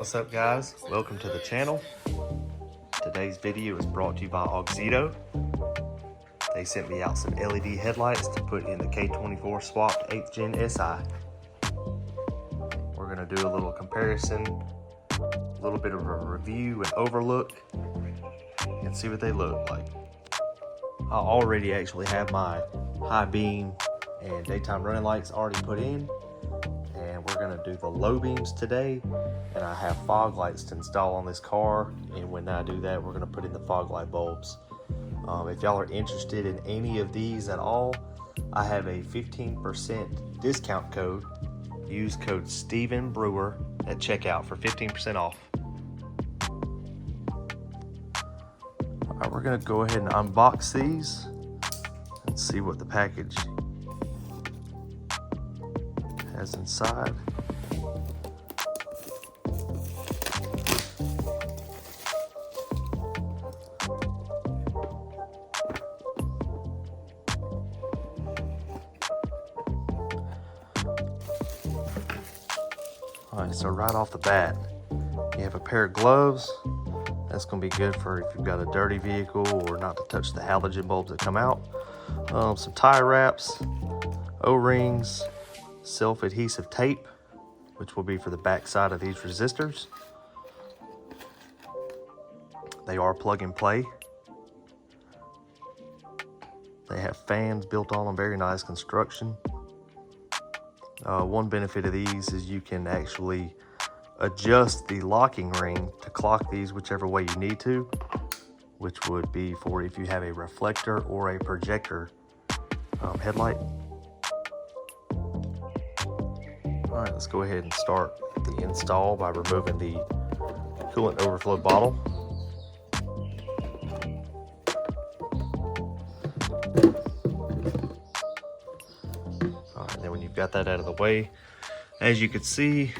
What's up, guys? Welcome to the channel. Today's video is brought to you by Auxito. They sent me out some LED headlights to put in the K24 swapped 8th Gen Si. We're going to do a little comparison, a little bit of a review and overlook, and see what they look like. I already actually have my high beam and daytime running lights already put in, and we're going to do the low beams today. And I have fog lights to install on this car, and when I do that, we're going to put in the fog light bulbs. If y'all are interested in any of these at all, I have a 15% discount code. Use code Steven Brewer at checkout for 15% off. All right, we're going to go ahead and unbox these and see what the package has inside. Alright, so right off the bat, you have a pair of gloves. That's going to be good for if you've got a dirty vehicle or not to touch the halogen bulbs that come out. Some tie wraps, O-rings, self-adhesive tape, which will be for the back side of these resistors. They are plug and play. They have fans built on them, very nice construction. One benefit of these is you can actually adjust the locking ring to clock these whichever way you need to, which would be for if you have a reflector or a projector headlight. All right, let's go ahead and start the install by removing the coolant overflow bottle. Then when you've got that out of the way, as you can see,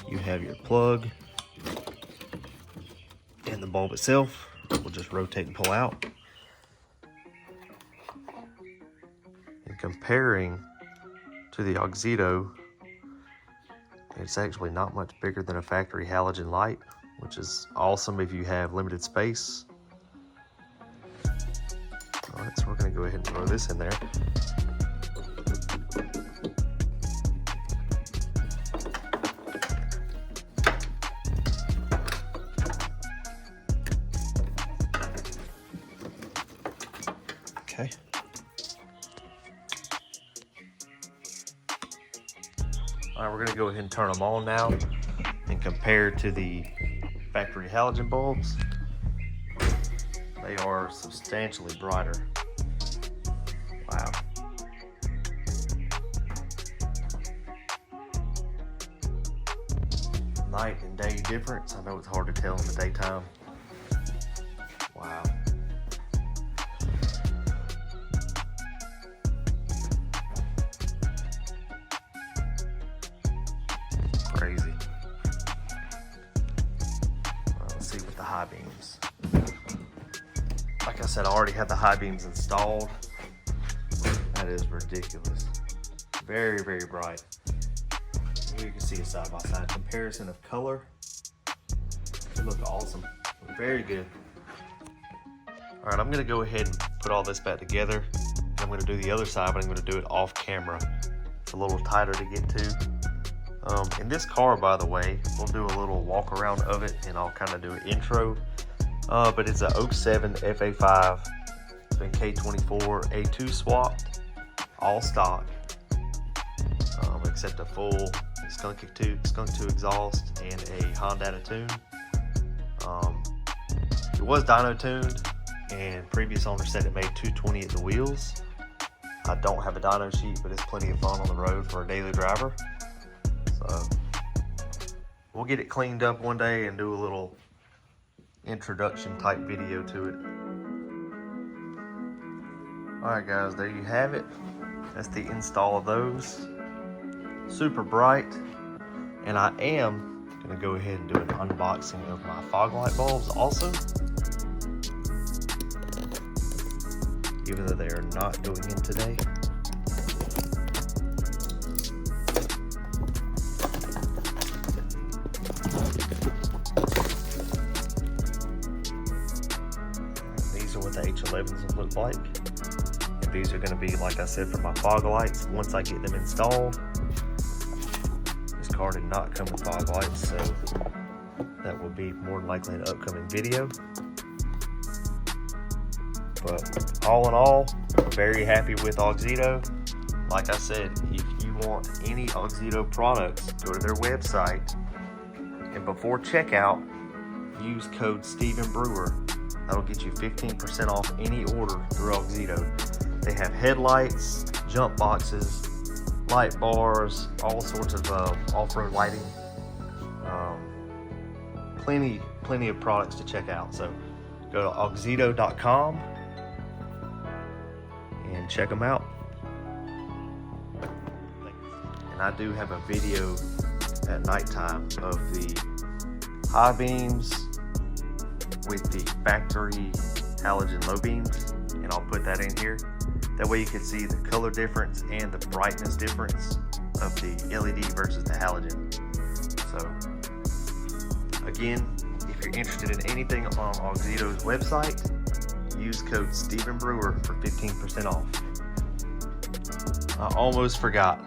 you have your plug and the bulb itself. We'll just rotate and pull out. And comparing to the Auxito, it's actually not much bigger than a factory halogen light, which is awesome if you have limited space. All right, so we're going to go ahead and throw this in there. Okay. All right, we're going to go ahead and turn them on now and compare to the factory halogen bulbs. They are substantially brighter. Wow. Night and day difference. I know it's hard to tell in the daytime. Wow. Crazy. Let's see with the high beams. Like I said, I already had the high beams installed. That is ridiculous. Very, very bright. Here you can see a side-by-side comparison of color. They look awesome. Very good. All right, I'm gonna go ahead and put all this back together. I'm gonna do the other side, but I'm gonna do it off camera. It's a little tighter to get to. In this car, by the way, we'll do a little walk around of it and I'll kind of do an intro. But it's a 07 FA5. It's been K24 A2 swapped, all stock, except a full skunk 2 exhaust and a Honda tune. It was dyno tuned, and previous owner said it made 220 at the wheels. I don't have a dyno sheet, but it's plenty of fun on the road for a daily driver. So we'll get it cleaned up one day and do a little introduction type video to it. Alright guys, there you have it. That's the install of those. Super bright. And I am going to go ahead and do an unboxing of my fog light bulbs also. Even though they are not going in today. look like. And these are going to be, like I said, for my fog lights once I get them installed. This car did not come with fog lights, so that will be more than likely an upcoming video. But all in all, very happy with Auxito. Like I said, if you want any Auxito products, go to their website, and before checkout, use code Stephen Brewer. That'll get you 15% off any order through Auxito. They have headlights, jump boxes, light bars, all sorts of off-road lighting. Plenty of products to check out. So go to auxito.com and check them out. And I do have a video at nighttime of the high beams with the factory halogen low beams, and I'll put that in here. That way you can see the color difference and the brightness difference of the LED versus the halogen. So again, if you're interested in anything on Auxito's website, use code Stephen Brewer for 15% off. I almost forgot.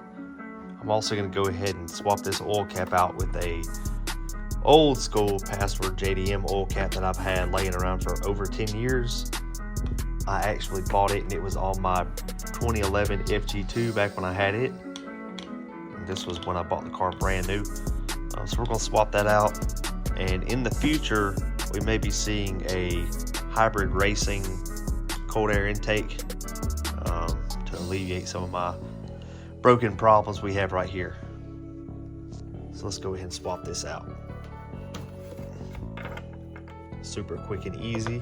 I'm also going to go ahead and swap this oil cap out with a old school Password JDM oil cap that I've had laying around for over 10 years. I actually bought it and it was on my 2011 FG2 back when I had it. And this was when I bought the car brand new. So we're going to swap that out. And in the future, we may be seeing a hybrid racing cold air intake to alleviate some of my broken problems we have right here. So let's go ahead and swap this out. Super quick and easy.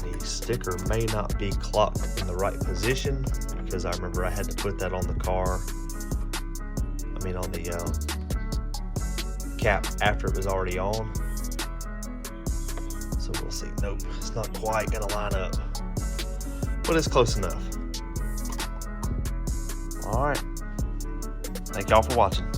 The sticker may not be clocked in the right position because I remember I had to put that on the car. On the cap after it was already on. So we'll see. Nope, it's not quite gonna line up, but it's close enough. All right, thank y'all for watching.